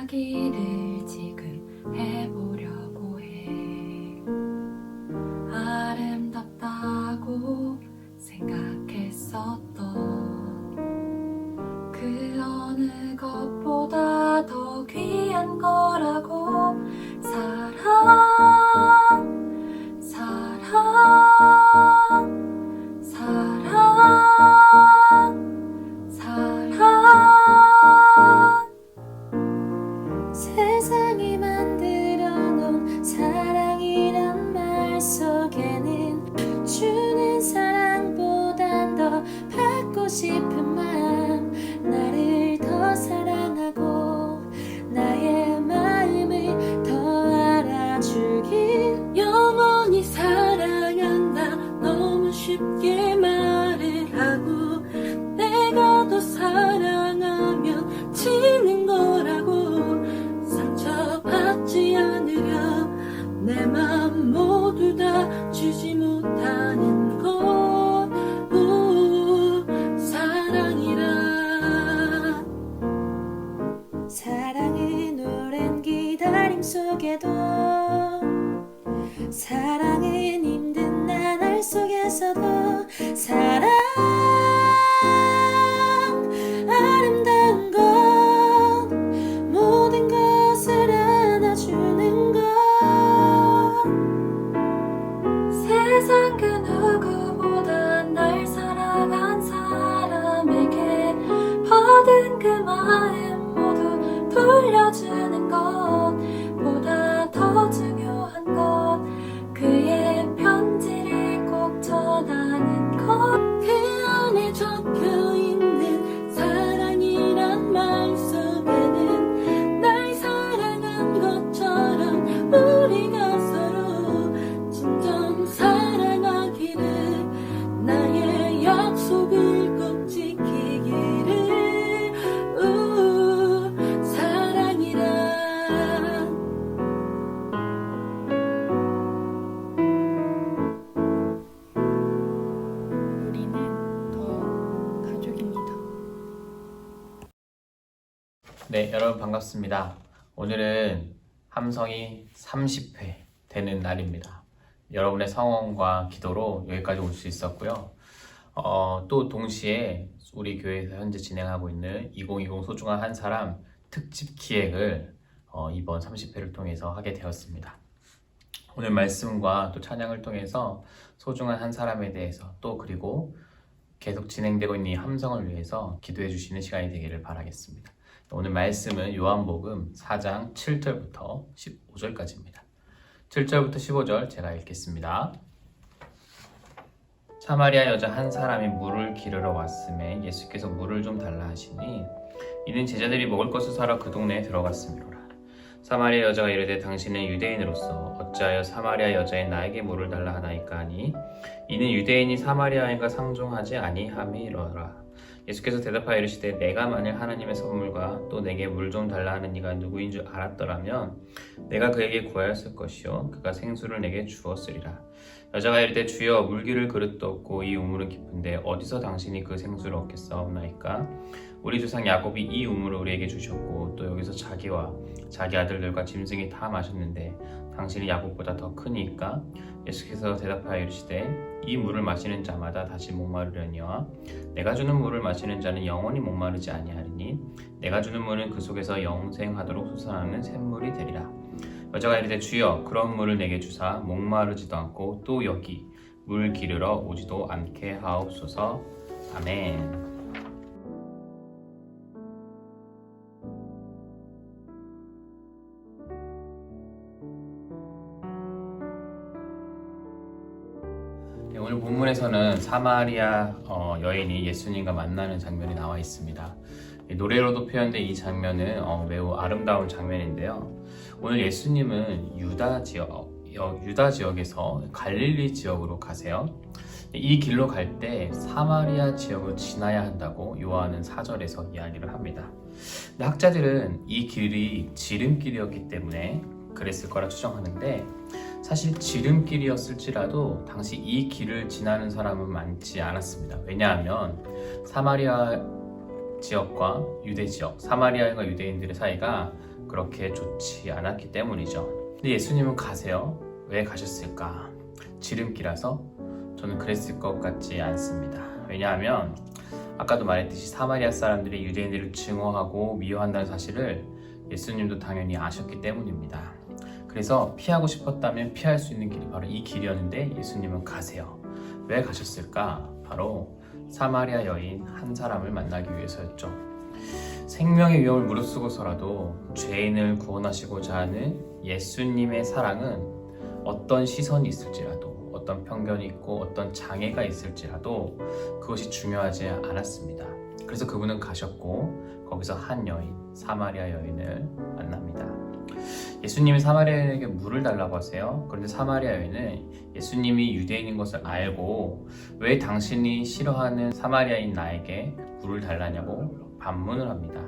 이야기를 지금 해보려고 해. 아름답다고 생각했었던 그 어느 것보다 더 귀한 거라고. 사랑, 사랑, 사랑, 사랑. 세상이 만들어놓은 사랑이란 말 속에는 주는 사랑보단 더 받고 싶은 마음, 나를 더 사랑하고 나의 마음을 더 알아주길. 영원히 사랑한다 너무 쉽게 말을 하고, 내가 더 사랑하면 지는 거라고. 상처받지 않으려 내 맘 모두 다 주지 못하는 것, 사랑이라. 사랑은 오랜 기다림 속에도, 사랑은 힘든 나날 속에서도, 사랑 아름다운 것, 모든 것을 안아주는 것. 세상 그 누구보다 날 사랑한 사람에게 받은 그 마음 모두 돌려주는 것보다 더 중요한 것, 그의 편지를 꼭 전하는 것. 그 안에 적혀있는 사랑이란 말 속에는 날 사랑한 것처럼 우리가 서로 진정 사랑하기를, 나의 약속을 꼭 지키기를. 사랑이란. 우리는 더 가족입니다. 네, 여러분 반갑습니다. 오늘은 함성이 30회 되는 날입니다. 여러분의 성원과 기도로 여기까지 올 수 있었고요. 또 동시에 우리 교회에서 현재 진행하고 있는 2020 소중한 한 사람 특집 기획을 이번 30회를 통해서 하게 되었습니다. 오늘 말씀과 또 찬양을 통해서 소중한 한 사람에 대해서, 또 그리고 계속 진행되고 있는 이 함성을 위해서 기도해 주시는 시간이 되기를 바라겠습니다. 오늘 말씀은 요한복음 4장 7절부터 15절까지입니다. 7절부터 15절 제가 읽겠습니다. 사마리아 여자 한 사람이 물을 기르러 왔음에 예수께서 물을 좀 달라 하시니, 이는 제자들이 먹을 것을 사러 그 동네에 들어갔음이로라. 사마리아 여자가 이르되 당신은 유대인으로서 어찌하여 사마리아 여자인 나에게 물을 달라 하나이까 하니, 이는 유대인이 사마리아인과 상종하지 아니함이로라. 예수께서 대답하여 이르시되 내가 만일 하나님의 선물과 또 내게 물 좀 달라 하는 이가 누구인 줄 알았더라면 내가 그에게 구하였을 것이요 그가 생수를 내게 주었으리라. 여자가 이르되 주여, 물기를 그릇도 없고 이 우물은 깊은데 어디서 당신이 그 생수를 얻겠사옵나이까? 우리 조상 야곱이 이 우물을 우리에게 주셨고 또 여기서 자기와 자기 아들들과 짐승이 다 마셨는데 당신이 야곱보다 더 크니까? 예수께서 대답하여 이르시되 이 물을 마시는 자마다 다시 목마르려니와 내가 주는 물을 마시는 자는 영원히 목마르지 아니하리니 내가 주는 물은 그 속에서 영생하도록 솟아나는 샘물이 되리라. 여자가 이르되 주여, 그런 물을 내게 주사 목마르지도 않고 또 여기 물 기르러 오지도 않게 하옵소서. 아멘. 오늘 본문에서는 사마리아 여인이 예수님과 만나는 장면이 나와 있습니다. 노래로도 표현된 이 장면은 매우 아름다운 장면인데요. 오늘 예수님은 유다 지역에서 갈릴리 지역으로 가세요. 이 길로 갈 때 사마리아 지역을 지나야 한다고 요한은 4절에서 이야기를 합니다. 근데 학자들은 이 길이 지름길이었기 때문에 그랬을 거라 추정하는데, 사실 지름길이었을지라도 당시 이 길을 지나는 사람은 많지 않았습니다. 왜냐하면 사마리아 지역과 유대 지역, 사마리아인과 유대인들의 사이가 그렇게 좋지 않았기 때문이죠. 근데 예수님은 가세요. 왜 가셨을까? 지름길이라서? 저는 그랬을 것 같지 않습니다. 왜냐하면 아까도 말했듯이 사마리아 사람들이 유대인들을 증오하고 미워한다는 사실을 예수님도 당연히 아셨기 때문입니다. 그래서 피하고 싶었다면 피할 수 있는 길이 바로 이 길이었는데 예수님은 가세요. 왜 가셨을까? 바로 사마리아 여인 한 사람을 만나기 위해서였죠. 생명의 위험을 무릅쓰고서라도 죄인을 구원하시고자 하는 예수님의 사랑은 어떤 시선이 있을지라도, 어떤 편견이 있고 어떤 장애가 있을지라도 그것이 중요하지 않았습니다. 그래서 그분은 가셨고 거기서 한 여인, 사마리아 여인을 만납니다. 예수님이 사마리아 여인에게 물을 달라고 하세요. 그런데 사마리아 여인은 예수님이 유대인인 것을 알고 왜 당신이 싫어하는 사마리아인 나에게 물을 달라냐고 반문을 합니다.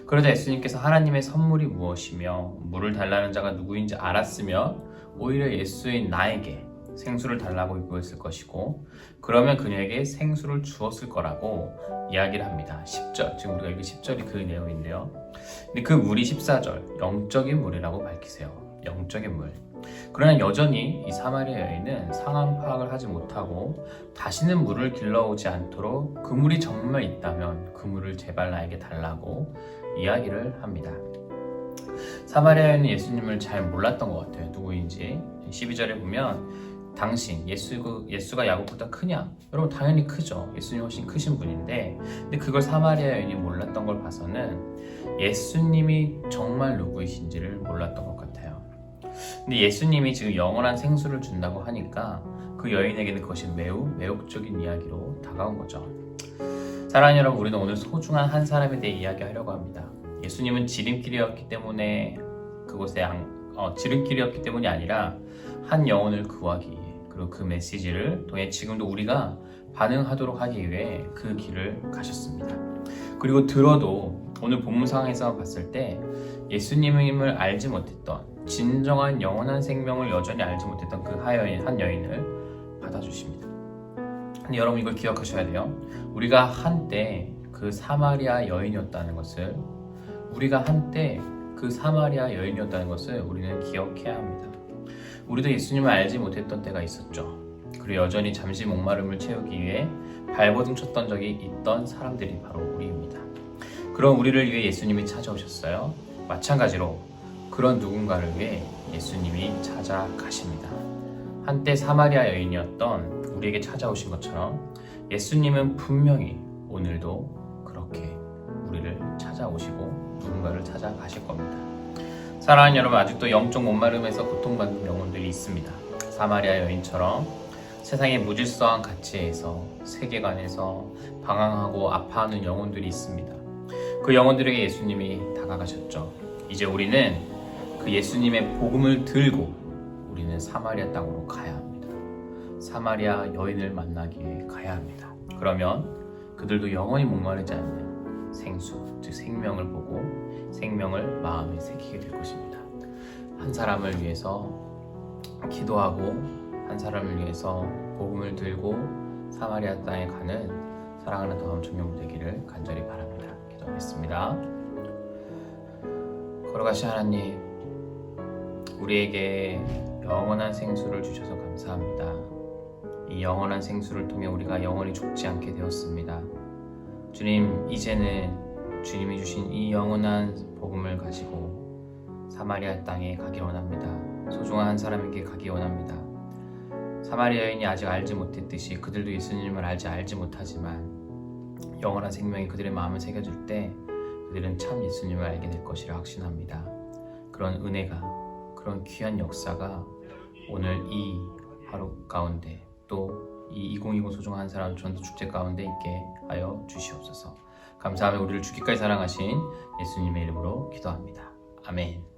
그러자 예수님께서 하나님의 선물이 무엇이며 물을 달라는 자가 누구인지 알았으면 오히려 예수인 나에게 생수를 달라고 요구했을 것이고 그러면 그녀에게 생수를 주었을 거라고 이야기를 합니다. 10절, 지금 우리가 읽은 10절이 그 내용인데요. 근데 그 물이 14절, 영적인 물이라고 밝히세요. 영적인 물. 그러나 여전히 이 사마리아 여인은 상황 파악을 하지 못하고 다시는 물을 길러오지 않도록 그 물이 정말 있다면 그 물을 제발 나에게 달라고 이야기를 합니다. 사마리아 여인은 예수님을 잘 몰랐던 것 같아요. 누구인지. 12절에 보면 당신, 예수가 야곱보다 크냐? 여러분 당연히 크죠. 예수님 훨씬 크신 분인데 근데 그걸 사마리아 여인이 몰랐던 걸 봐서는 예수님이 정말 누구이신지를 몰랐던 것 같아요. 근데 예수님이 지금 영원한 생수를 준다고 하니까 그 여인에게는 그것이 매우 매혹적인 이야기로 다가온 거죠. 사랑하는 여러분, 우리는 오늘 소중한 한 사람에 대해 이야기하려고 합니다. 예수님은 지름길이었기 때문에 지름길이었기 때문이 아니라 한 영혼을 구하기 위해 그리고 그 메시지를 통해 지금도 우리가 반응하도록 하기 위해 그 길을 가셨습니다. 그리고 들어도 오늘 본문 상황에서 봤을 때 예수님을 알지 못했던 진정한 영원한 생명을 여전히 알지 못했던 그 한 여인을 받아주십니다. 근데 여러분 이걸 기억하셔야 돼요. 우리가 한때 그 사마리아 여인이었다는 것을 우리는 기억해야 합니다. 우리도 예수님을 알지 못했던 때가 있었죠. 그리고 여전히 잠시 목마름을 채우기 위해 발버둥 쳤던 적이 있던 사람들이 바로 우리입니다. 그런 우리를 위해 예수님이 찾아오셨어요. 마찬가지로 그런 누군가를 위해 예수님이 찾아가십니다. 한때 사마리아 여인이었던 우리에게 찾아오신 것처럼 예수님은 분명히 오늘도 그렇게 우리를 찾아오시고 누군가를 찾아가실 겁니다. 사랑하는 여러분, 아직도 영적 목마름에서 고통받는 영혼들이 있습니다. 사마리아 여인처럼 세상의 무질서한 가치에서, 세계관에서 방황하고 아파하는 영혼들이 있습니다. 그 영혼들에게 예수님이 다가가셨죠. 이제 우리는 그 예수님의 복음을 들고 우리는 사마리아 땅으로 가야 합니다. 사마리아 여인을 만나기 위해 가야 합니다. 그러면 그들도 영원히 목마르지 않는 생수, 즉 생명을 보고 생명을 마음에 새기게 될 것입니다. 한 사람을 위해서 기도하고 한 사람을 위해서 복음을 들고 사마리아 땅에 가는 사랑하는 더함 청년부 되기를 간절히 바랍니다. 기도하겠습니다. 걸어가신 하나님, 우리에게 영원한 생수를 주셔서 감사합니다. 이 영원한 생수를 통해 우리가 영원히 죽지 않게 되었습니다. 주님, 이제는 주님이 주신 이 영원한 복음을 가지고 사마리아 땅에 가기 원합니다. 소중한 한 사람에게 가기 원합니다. 사마리아 여인이 아직 알지 못했듯이 그들도 예수님을 알지 못하지만 영원한 생명이 그들의 마음을 새겨줄 때 그들은 참 예수님을 알게 될 것이라 확신합니다. 그런 은혜가, 그런 귀한 역사가 오늘 이 하루 가운데 또 이 2020 소중한 한 사람 전도 축제 가운데 있게 하여 주시옵소서. 감사하며 우리를 죽기까지 사랑하신 예수님의 이름으로 기도합니다. 아멘.